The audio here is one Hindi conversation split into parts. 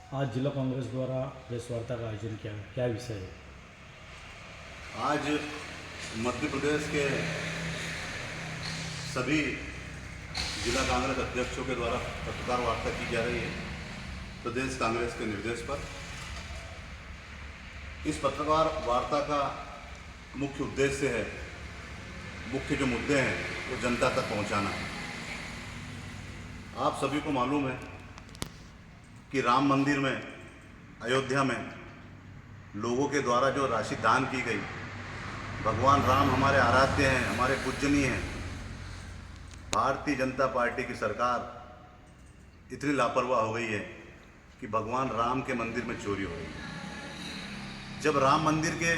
आज जिला कांग्रेस द्वारा प्रेस वार्ता का आयोजन किया गया, क्या विषय है? आज मध्य प्रदेश के सभी जिला कांग्रेस अध्यक्षों के द्वारा पत्रकार वार्ता की जा रही है प्रदेश कांग्रेस के निर्देश पर। इस पत्रकार वार्ता का मुख्य उद्देश्य है, मुख्य जो मुद्दे हैं वो जनता तक पहुंचाना है। आप सभी को मालूम है कि राम मंदिर में अयोध्या में लोगों के द्वारा जो राशि दान की गई, भगवान राम हमारे आराध्य हैं, हमारे पूजनीय हैं। भारतीय जनता पार्टी की सरकार इतनी लापरवाह हो गई है कि भगवान राम के मंदिर में चोरी हो गई। जब राम मंदिर के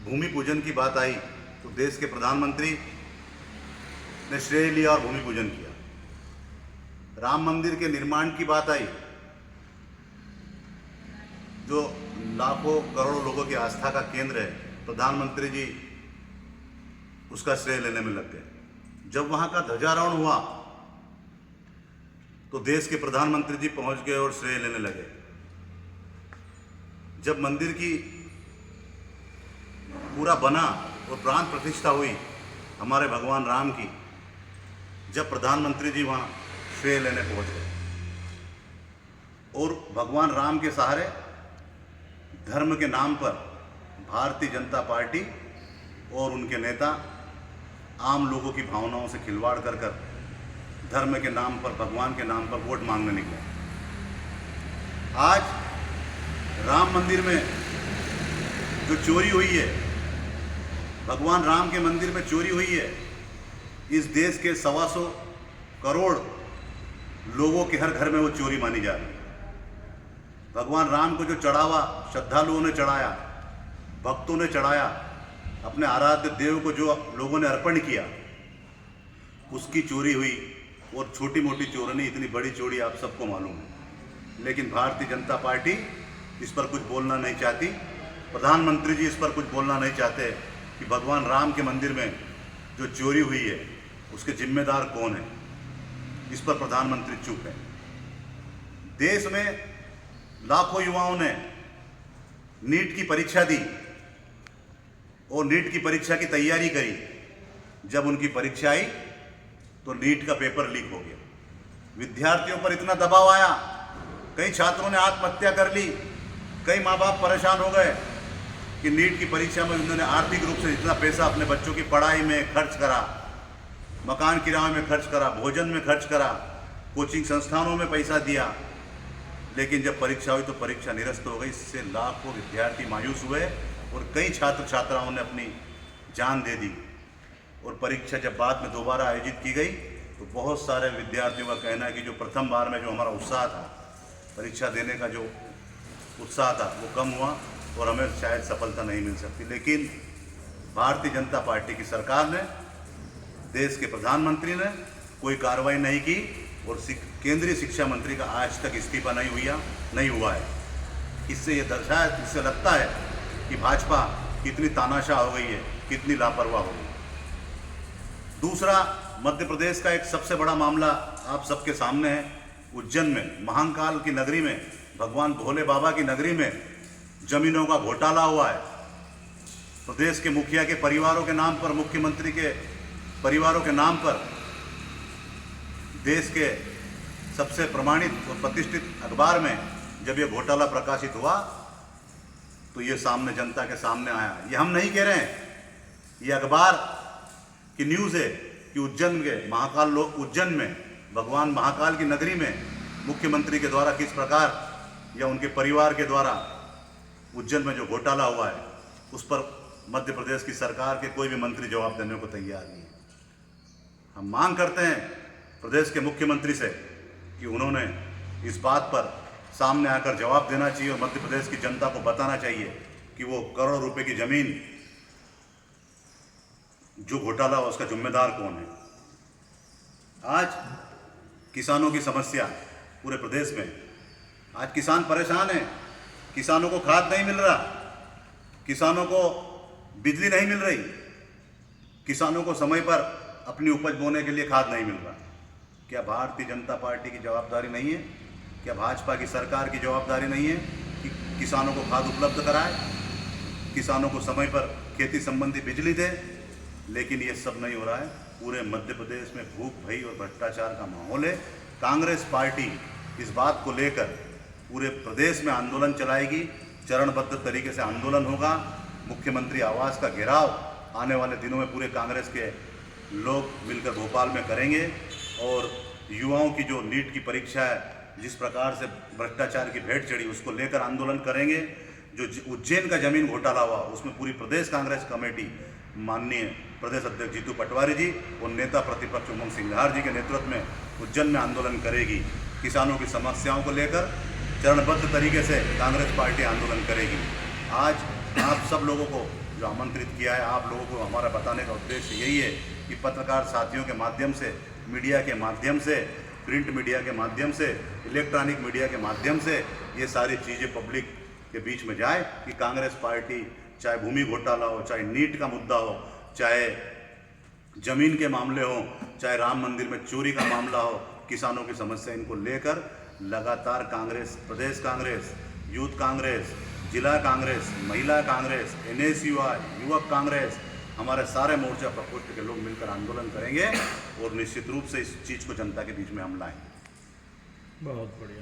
भूमि पूजन की बात आई तो देश के प्रधानमंत्री ने श्रेय लिया और भूमि पूजन किया। राम मंदिर के निर्माण की बात आई, जो लाखों करोड़ों लोगों की आस्था का केंद्र है, प्रधानमंत्री जी उसका श्रेय लेने में लग गए। जब वहां का ध्वजारोहण हुआ तो देश के प्रधानमंत्री जी पहुंच गए और श्रेय लेने लगे। जब मंदिर की पूरा बना और प्राण प्रतिष्ठा हुई हमारे भगवान राम की, जब प्रधानमंत्री जी वहां श्रेय लेने पहुंच गए और भगवान राम के सहारे धर्म के नाम पर भारतीय जनता पार्टी और उनके नेता आम लोगों की भावनाओं से खिलवाड़ कर धर्म के नाम पर, भगवान के नाम पर वोट मांगने निकले। आज राम मंदिर में जो चोरी हुई है, भगवान राम के मंदिर में चोरी हुई है, इस देश के 125 करोड़ लोगों के हर घर में वो चोरी मानी जा रही है। भगवान राम को जो चढ़ावा श्रद्धालुओं ने चढ़ाया, भक्तों ने चढ़ाया, अपने आराध्य देव को जो लोगों ने अर्पण किया, उसकी चोरी हुई। और छोटी मोटी चोरी नहीं, इतनी बड़ी चोरी आप सबको मालूम है। लेकिन भारतीय जनता पार्टी इस पर कुछ बोलना नहीं चाहती, प्रधानमंत्री जी इस पर कुछ बोलना नहीं चाहते कि भगवान राम के मंदिर में जो चोरी हुई है उसके जिम्मेदार कौन है। इस पर प्रधानमंत्री चुप है। देश में लाखों युवाओं ने नीट की परीक्षा दी और नीट की परीक्षा की तैयारी करी। जब उनकी परीक्षा आई तो नीट का पेपर लीक हो गया। विद्यार्थियों पर इतना दबाव आया, कई छात्रों ने आत्महत्या कर ली, कई माँ बाप परेशान हो गए कि नीट की परीक्षा में उन्होंने आर्थिक रूप से इतना पैसा अपने बच्चों की पढ़ाई में खर्च करा, मकान किराए में खर्च करा, भोजन में खर्च करा, कोचिंग संस्थानों में पैसा दिया। लेकिन जब परीक्षा हुई तो परीक्षा निरस्त हो गई। इससे लाखों विद्यार्थी मायूस हुए और कई छात्र छात्राओं ने अपनी जान दे दी। और परीक्षा जब बाद में दोबारा आयोजित की गई तो बहुत सारे विद्यार्थियों का कहना है कि जो प्रथम बार में जो हमारा उत्साह था, परीक्षा देने का जो उत्साह था, वो कम हुआ और हमें शायद सफलता नहीं मिल सकती। लेकिन भारतीय जनता पार्टी की सरकार ने, देश के प्रधानमंत्री ने कोई कार्रवाई नहीं की और केंद्रीय शिक्षा मंत्री का आज तक इस्तीफा नहीं हुआ है। इससे ये दर्शाया, इससे लगता है कि भाजपा कितनी तानाशाह हो गई है, कितनी लापरवाह हो गई। दूसरा, मध्य प्रदेश का एक सबसे बड़ा मामला आप सबके सामने है। उज्जैन में, महाकाल की नगरी में, भगवान भोले बाबा की नगरी में जमीनों का घोटाला हुआ है। प्रदेश के मुखिया के परिवारों के नाम पर, मुख्यमंत्री के परिवारों के नाम पर, देश के सबसे प्रमाणित और प्रतिष्ठित अखबार में जब ये घोटाला प्रकाशित हुआ तो ये सामने, जनता के सामने आया। ये हम नहीं कह रहे हैं, ये अखबार की न्यूज़ है कि उज्जैन में भगवान महाकाल की नगरी में मुख्यमंत्री के द्वारा किस प्रकार या उनके परिवार के द्वारा उज्जैन में जो घोटाला हुआ है, उस पर मध्य प्रदेश की सरकार के कोई भी मंत्री जवाब देने को तैयार नहीं है। हम मांग करते हैं प्रदेश के मुख्यमंत्री से कि उन्होंने इस बात पर सामने आकर जवाब देना चाहिए और मध्य प्रदेश की जनता को बताना चाहिए कि वो करोड़ों रुपए की जमीन जो घोटाला हुआ उसका जिम्मेदार कौन है। आज किसानों की समस्या पूरे प्रदेश में, आज किसान परेशान है। किसानों को खाद नहीं मिल रहा, किसानों को बिजली नहीं मिल रही, किसानों को समय पर अपनी उपज बोने के लिए खाद नहीं मिल रहा। क्या भारतीय जनता पार्टी की जवाबदारी नहीं है क्या भाजपा की सरकार की जवाबदारी नहीं है कि किसानों को खाद उपलब्ध कराए, किसानों को समय पर खेती संबंधी बिजली दे? लेकिन ये सब नहीं हो रहा है। पूरे मध्य प्रदेश में भूख, भय और भ्रष्टाचार का माहौल है। कांग्रेस पार्टी इस बात को लेकर पूरे प्रदेश में आंदोलन चलाएगी, चरणबद्ध तरीके से आंदोलन होगा। मुख्यमंत्री आवास का घेराव आने वाले दिनों में पूरे कांग्रेस के लोग मिलकर भोपाल में करेंगे और युवाओं की जो नीट की परीक्षा है, जिस प्रकार से भ्रष्टाचार की भेंट चढ़ी, उसको लेकर आंदोलन करेंगे। जो उज्जैन का जमीन घोटाला हुआ, उसमें पूरी प्रदेश कांग्रेस कमेटी माननीय प्रदेश अध्यक्ष जीतू पटवारी जी और नेता प्रतिपक्ष उमंग सिंघार जी के नेतृत्व में उज्जैन में आंदोलन करेगी। किसानों की समस्याओं को लेकर चरणबद्ध तरीके से कांग्रेस पार्टी आंदोलन करेगी। आज आप सब लोगों को जो आमंत्रित किया है, आप लोगों को हमारा बताने का उद्देश्य यही है कि पत्रकार साथियों के माध्यम से, मीडिया के माध्यम से, प्रिंट मीडिया के माध्यम से, इलेक्ट्रॉनिक मीडिया के माध्यम से ये सारी चीज़ें पब्लिक के बीच में जाए कि कांग्रेस पार्टी चाहे भूमि घोटाला हो, चाहे नीट का मुद्दा हो, चाहे जमीन के मामले हो, चाहे राम मंदिर में चोरी का मामला हो, किसानों की समस्या, इनको लेकर लगातार कांग्रेस, प्रदेश कांग्रेस, यूथ कांग्रेस, जिला कांग्रेस, महिला कांग्रेस, NSUI, युवक कांग्रेस, हमारे सारे मोर्चा प्रकोष्ठ के लोग मिलकर आंदोलन करेंगे और निश्चित रूप से इस चीज़ को जनता के बीच में हम लाएंगे। बहुत बढ़िया।